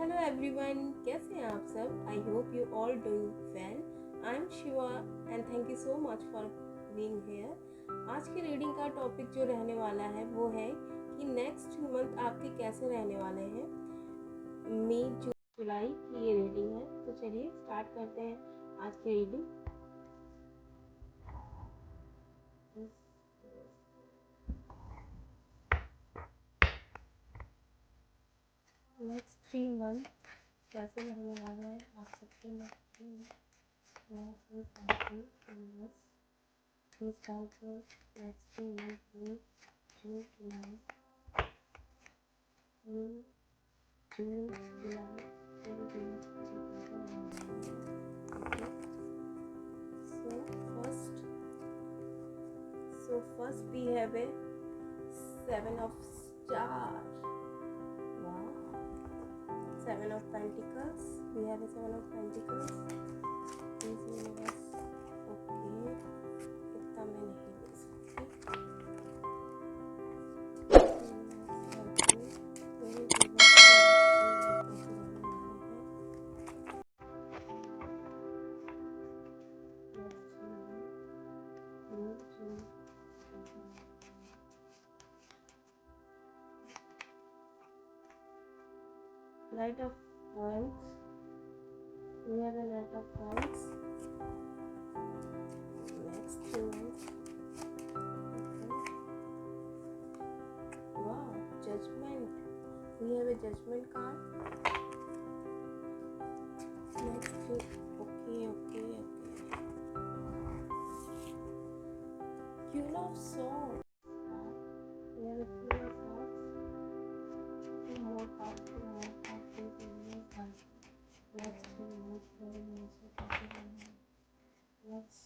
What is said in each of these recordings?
Hello everyone, कैसे हैं आप सब? I hope you all doing well. I am Shiva and thank you so much for being here. आज की रीडिंग का टॉपिक जो रहने वाला है वो है कि नेक्स्ट मंथ आपके कैसे रहने वाले हैं। मई जून जुलाई की ये रीडिंग है, तो चलिए स्टार्ट करते हैं आज की रीडिंग। नेक्स्ट 3 मंथ कैसे रहने वाले हैं आप सबके next 3 month. Please counsel next 3 months, May, June, July, May, June, July, Okay. So first we have a 7 of Stars. Wow. 7 of Pentacles. We have a 7 of Pentacles. Please universe. Okay. इतना मैं नहीं दे सकती. Knight of Wands. We have a Knight of Wands. Next 2 months. Okay. Wow, Judgment. We have a Judgment card. Next 3. Okay. Queen of Swords. We have a Queen of Swords. Two more cards. Next 3 months. Next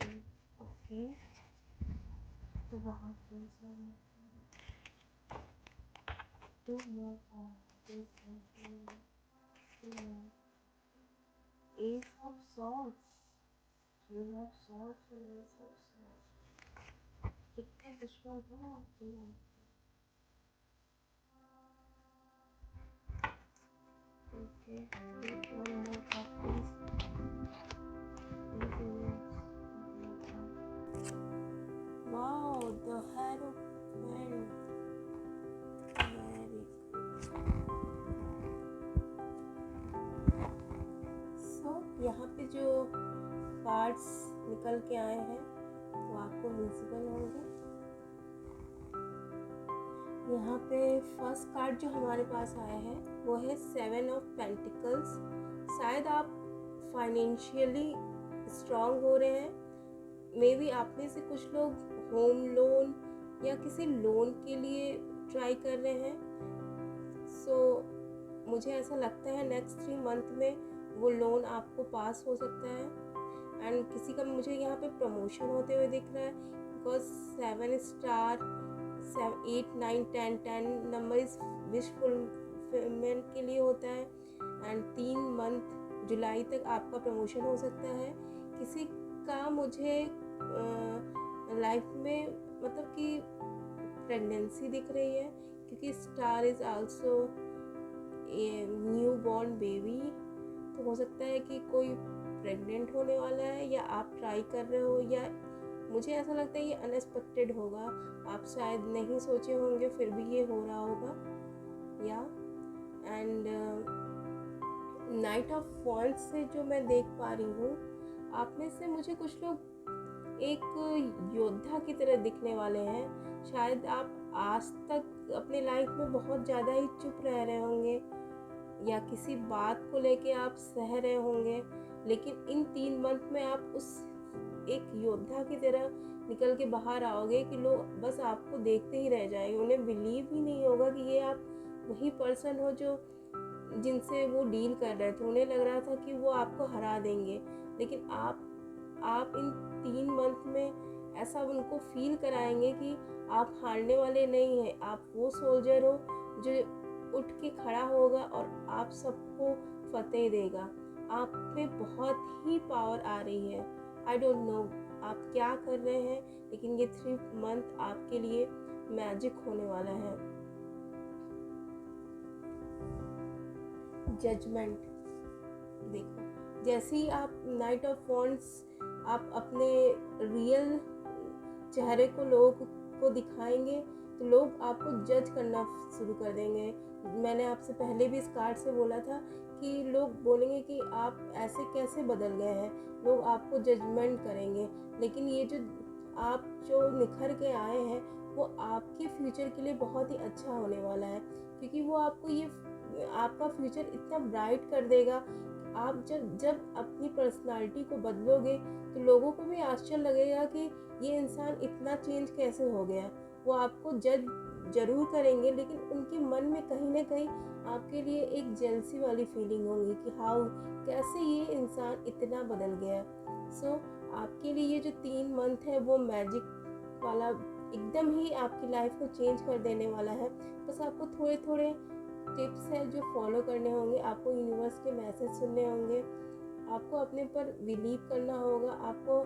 3. Okay. तो बहुत two more cards. Ace of Swords. Queen of Swords and Ace of Swords. कितने दुश्मन हो आपके? Okay, take one more card please. Wow, the Hierophant. Very good. So यहाँ पे जो cards निकल के आए हैं वो आपको विजिबल होंगे। यहाँ पे फर्स्ट कार्ड जो हमारे पास आया है वो है 7 ऑफ पेंटिकल्स। शायद आप फाइनेंशियली स्ट्रांग हो रहे हैं। मे बी आप में से कुछ लोग होम लोन या किसी लोन के लिए ट्राई कर रहे हैं। सो मुझे ऐसा लगता है नेक्स्ट 3 मंथ में वो लोन आपको पास हो सकता है। एंड किसी का मुझे यहाँ पे प्रमोशन होते हुए दिख रहा है, बिकॉज 7 स्टार 8 9 10 नंबर इस विश फुलफिलमेंट के लिए होता है। एंड 3 मंथ जुलाई तक आपका प्रमोशन हो सकता है। किसी का मुझे लाइफ में मतलब कि प्रेगनेंसी दिख रही है, क्योंकि star is also new born baby. तो हो सकता है कि कोई प्रेग्नेंट होने वाला है या आप ट्राई कर रहे हो, या मुझे ऐसा लगता है ये अनएक्सपेक्टेड होगा। आप शायद नहीं सोचे होंगे फिर भी ये हो रहा होगा। या एंड नाइट ऑफ वॉन्ड्स से जो मैं देख पा रही हूँ, आप में से मुझे कुछ लोग एक योद्धा की तरह दिखने वाले हैं। शायद आप आज तक अपने लाइफ में बहुत ज़्यादा ही चुप रह रहे होंगे या किसी बात को लेके आप सह रहे होंगे, लेकिन इन 3 मंथ में आप उस एक योद्धा की तरह निकल के बाहर आओगे कि लोग बस आपको देखते ही रह जाएंगे। उन्हें बिलीव ही नहीं होगा कि ये आप वही पर्सन हो जो जिनसे वो डील कर रहे थे। उन्हें लग रहा था कि वो आपको हरा देंगे, लेकिन आप इन 3 मंथ में ऐसा उनको फील कराएंगे कि आप हारने वाले नहीं हैं। आप वो सोल्जर हो जो उठ के खड़ा होगा और आप सबको फतेह देगा। आप में बहुत ही पावर आ रही है। आई डोंट नो आप क्या कर रहे हैं, लेकिन ये 3 मंथ आपके लिए मैजिक होने वाला है। जजमेंट। देखो, जैसे ही आप नाइट ऑफ वॉन्ड्स आप अपने रियल चेहरे को लोग को दिखाएंगे तो लोग आपको जज करना शुरू कर देंगे। मैंने आपसे पहले भी इस कार्ड से बोला था कि लोग बोलेंगे कि आप ऐसे कैसे बदल गए हैं, लोग आपको जजमेंट करेंगे। लेकिन ये जो आप जो निखर के आए हैं वो आपके फ्यूचर के लिए बहुत ही अच्छा होने वाला है, क्योंकि वो आपको ये आपका फ्यूचर इतना ब्राइट कर देगा। आप जब जब अपनी पर्सनालिटी को बदलोगे तो लोगों को भी आश्चर्य लगेगा कि ये इंसान इतना चेंज कैसे हो गया। वो आपको जज जरूर करेंगे, लेकिन उनके मन में कहीं ना कहीं आपके लिए एक जेलसी वाली फीलिंग होगी कि हाउ कैसे ये इंसान इतना बदल गया। सो आपके लिए ये जो 3 मंथ है वो मैजिक वाला एकदम ही आपकी लाइफ को चेंज कर देने वाला है। बस आपको थोड़े थोड़े टिप्स है जो फॉलो करने होंगे, आपको यूनिवर्स के मैसेज सुनने होंगे, आपको अपने पर बिलीव करना होगा, आपको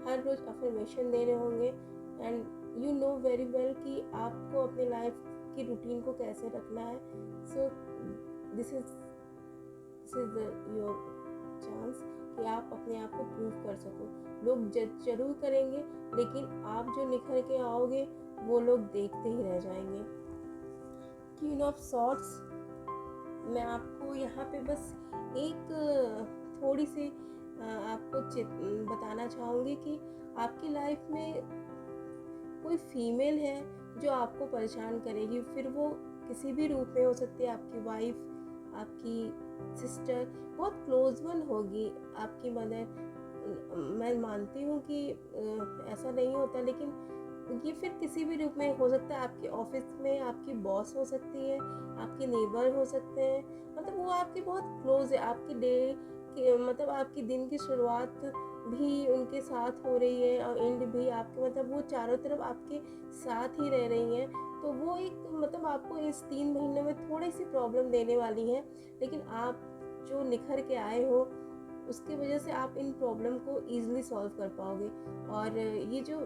हर रोज़ अफर्मेशन देने होंगे। And you know very well कि आपको अपने लाइफ की रूटीन को कैसे रखना है। So this is your chance कि आप अपने आप को प्रूव कर सको। लोग जज जरूर करेंगे, लेकिन आप जो निखर के आओगे वो लोग देखते ही रह जाएंगे। क्वीन ऑफ सॉर्ड्स, मैं आपको यहाँ पे बस एक थोड़ी सी आपको बताना चाहूँगी कि आपकी लाइफ में कोई फीमेल है जो आपको परेशान करेगी। फिर वो किसी भी रूप में हो सकती है, आपकी वाइफ, आपकी सिस्टर, बहुत क्लोज वन होगी, आपकी मदर। मैं मानती हूँ कि ऐसा नहीं होता, लेकिन ये फिर किसी भी रूप में हो सकता है। आपके ऑफिस में आपकी बॉस हो सकती है, आपके नेबर हो सकते हैं, मतलब वो आपके बहुत क्लोज है। आपकी डे के मतलब आपकी दिन की शुरुआत भी उनके साथ हो रही है और एंड भी आपके, मतलब वो चारों तरफ आपके साथ ही रह रही हैं। तो वो एक मतलब आपको इस 3 महीनों में थोड़ी सी प्रॉब्लम देने वाली है, लेकिन आप जो निखर के आए हो उसकी वजह से आप इन प्रॉब्लम को ईजिली सॉल्व कर पाओगे। और ये जो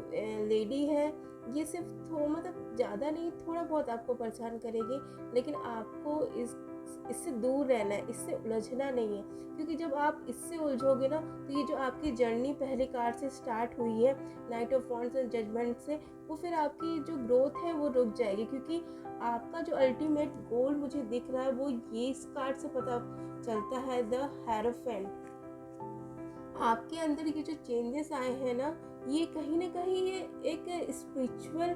लेडी है ये सिर्फ मतलब ज़्यादा नहीं, थोड़ा बहुत आपको परेशान करेगी, लेकिन आपको इससे दूर रहना है, इससे उलझना नहीं है। क्योंकि जब आप इससे उलझोगे ना तो ये जो आपकी जर्नी पहले कार्ड से स्टार्ट हुई है, knight of wands and judgement से, वो फिर आपकी जो ग्रोथ है वो रुक जाएगी। क्योंकि आपका जो अल्टीमेट गोल मुझे दिख रहा है वो ये इस कार्ड से पता चलता है, द हेरोफेंट। आपके अंदर ये जो चेंजेस आए हैं ना, ये कहीं ना कहीं ये एक स्पिरिचुअल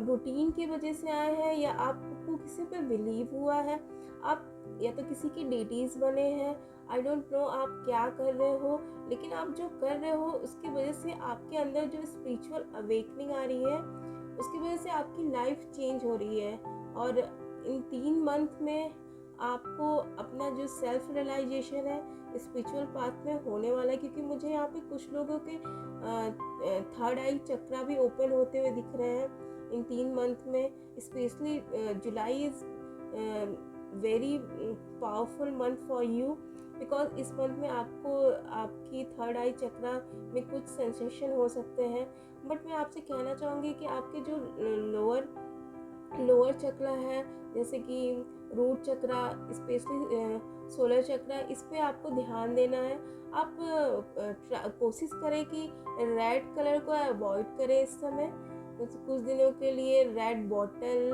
रूटीन की वजह से आए हैं, या आपको किसी पे बिलीव हुआ है, आप या तो किसी की डेटीज बने हैं। आई डोंट नो आप क्या कर रहे हो, लेकिन आप जो कर रहे हो उसकी वजह से आपके अंदर जो स्पिरिचुअल अवेकनिंग आ रही है, उसकी वजह से आपकी लाइफ चेंज हो रही है। और इन 3 मंथ में आपको अपना जो सेल्फ रियलाइजेशन है स्पिरिचुअल पाथ में होने वाला है। क्योंकि मुझे यहाँ पे कुछ लोगों के थर्ड आई चक्रा भी ओपन होते हुए दिख रहे हैं इन 3 मंथ में। Specially July is very powerful month for you, because इस मंथ में आपको आपकी थर्ड आई चक्रा में कुछ सेंसेशन हो सकते हैं। बट मैं आपसे कहना चाहूँगी कि आपके जो लोअर चक्रा है, जैसे कि रूट चक्रा, स्पेशली सोलर चक्रा, इस पे आपको ध्यान देना है। आप कोशिश करें कि रेड कलर को अवॉइड करें इस समय। कुछ दिनों के लिए रेड बॉटल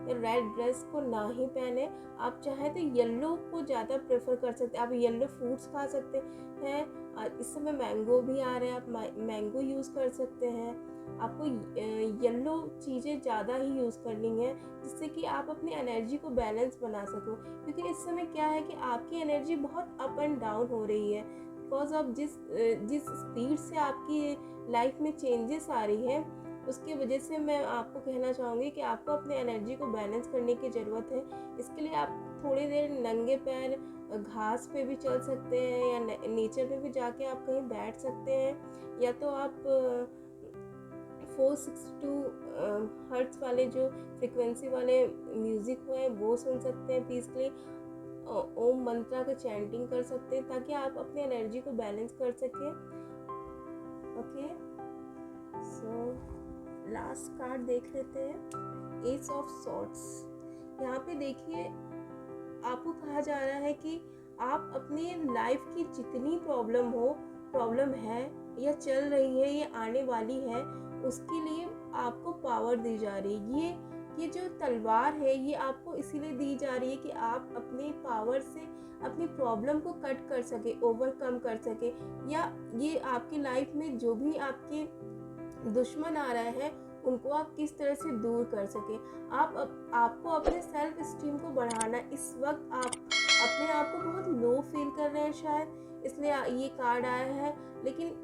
या रेड ड्रेस को ना ही पहने। आप चाहे तो येलो को ज़्यादा प्रेफर कर सकते हैं। आप येलो फ्रूट्स खा सकते हैं। इस समय मैंगो भी आ रहे हैं, आप मैंगो यूज़ कर सकते हैं। आपको येलो चीज़ें ज़्यादा ही यूज़ करनी है, जिससे कि आप अपनी एनर्जी को बैलेंस बना सको। क्योंकि इस समय क्या है कि आपकी एनर्जी बहुत अप एंड डाउन हो रही है, बिकॉज ऑफ जिस स्पीड से आपकी लाइफ में चेंजेस आ रही है, उसकी वजह से मैं आपको कहना चाहूँगी कि आपको अपने एनर्जी को बैलेंस करने की ज़रूरत है। इसके लिए आप थोड़ी देर नंगे पैर घास पे भी चल सकते हैं, या नेचर में भी जाके आप कहीं बैठ सकते हैं, या तो आप 462 हर्ट्ज वाले जो फ्रिक्वेंसी वाले म्यूज़िक हुए वो सुन सकते हैं पीसफुली। ओम मंत्रा का चैंटिंग कर सकते हैं, ताकि आप अपने एनर्जी को बैलेंस कर सकें। ओके, सो लास्ट कार्ड देख लेते हैं, एस ऑफ सॉर्ड्स। यहाँ पे देखिए आपको कहा जा रहा है कि आप अपनी लाइफ की जितनी प्रॉब्लम है या चल रही है या आने वाली है, उसके लिए आपको पावर दी जा रही है। ये जो तलवार है ये आपको इसीलिए दी जा रही है कि आप अपने पावर से अपनी प्रॉब्लम को कट कर सके, ओवरकम कर सके, या ये आपकी लाइफ में जो भी आपके दुश्मन आ रहे हैं उनको आप किस तरह से दूर कर सके। आपको अपने सेल्फ स्टीम को बढ़ाना। इस वक्त आप अपने आप को बहुत लो फील कर रहे हैं शायद, इसलिए ये कार्ड आया है। लेकिन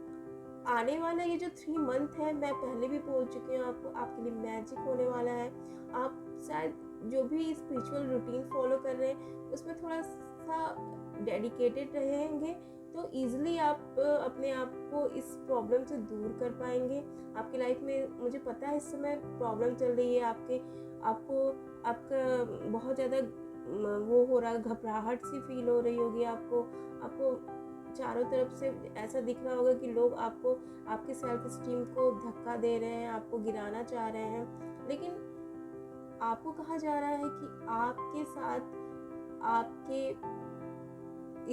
आने वाला ये जो 3 मंथ है, मैं पहले भी बोल चुकी हूँ आपको, आपके लिए मैजिक होने वाला है। आप शायद जो भी स्पिरिचुअल रूटीन फॉलो कर रहे हैं उसमें थोड़ा सा डेडिकेटेड रहेंगे तो ईजिली आप अपने आप को इस प्रॉब्लम से दूर कर पाएंगे। आपकी लाइफ में मुझे पता है इस समय प्रॉब्लम चल रही है, आपका बहुत ज़्यादा वो हो रहा है, घबराहट सी फील हो रही होगी आपको चारों तरफ से ऐसा दिख रहा होगा कि लोग आपके सेल्फ स्टीम को धक्का दे रहे हैं, आपको गिराना चाह रहे हैं। लेकिन आपको कहा जा रहा है कि आपके साथ आपके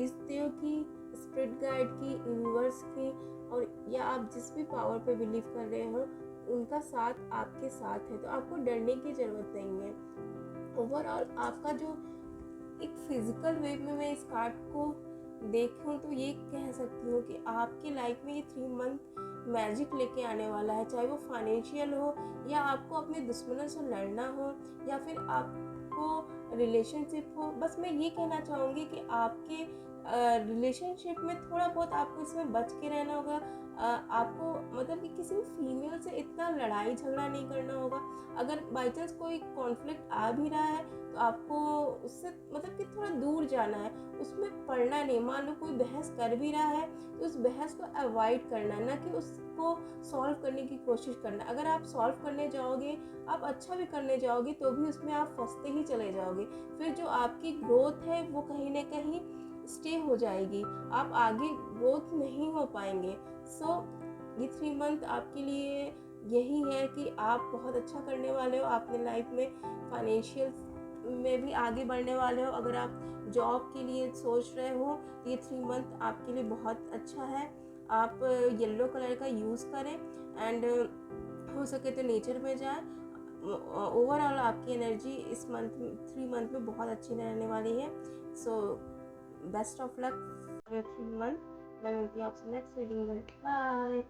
इस देव की, स्पिरिट गाइड की, यूनिवर्स की, और या आप जिस भी पावर पे बिलीव कर रहे हो उनका साथ आपके साथ है, तो आपको डरने की ज़रूरत नहीं है। ओवरऑल आपका जो एक फिजिकल वे में मैं इस कार्ड को देखूं तो ये कह सकती हूँ कि आपकी लाइफ में ये 3 मंथ मैजिक लेके आने वाला है, चाहे वो फाइनेंशियल हो या आपको अपने दुश्मनों से लड़ना हो या फिर आपको रिलेशनशिप हो। बस मैं ये कहना चाहूँगी कि आपके रिलेशनशिप में थोड़ा बहुत आपको इसमें बच के रहना होगा। आपको मतलब कि किसी भी फीमेल से इतना लड़ाई झगड़ा नहीं करना होगा। अगर बाई चांस कोई कॉन्फ्लिक्ट आ भी रहा है तो आपको उससे मतलब कि थोड़ा दूर जाना है, उसमें पढ़ना नहीं। मान लो कोई बहस कर भी रहा है तो उस बहस को अवॉइड करना, ना कि उसको सॉल्व करने की कोशिश करना। अगर आप सॉल्व करने जाओगे, आप अच्छा भी करने जाओगे तो भी उसमें आप फंसते ही चले जाओगे। फिर जो आपकी ग्रोथ है वो कहीं ना कहीं स्टे हो जाएगी, आप आगे ग्रोथ नहीं हो पाएंगे। सो ये 3 मंथ आपके लिए यही है कि आप बहुत अच्छा करने वाले हो। अपने लाइफ में फाइनेंशियल में भी आगे बढ़ने वाले हो। अगर आप जॉब के लिए सोच रहे हो तो ये 3 मंथ आपके लिए बहुत अच्छा है। आप येलो कलर का यूज़ करें एंड हो सके तो नेचर में जाएं। ओवरऑल आपकी एनर्जी इस 3 मंथ में बहुत अच्छी रहने वाली है। So best of luck for 3 month. मैं मिलती हूँ आपसे नेक्स्ट रीडिंग में। बाय।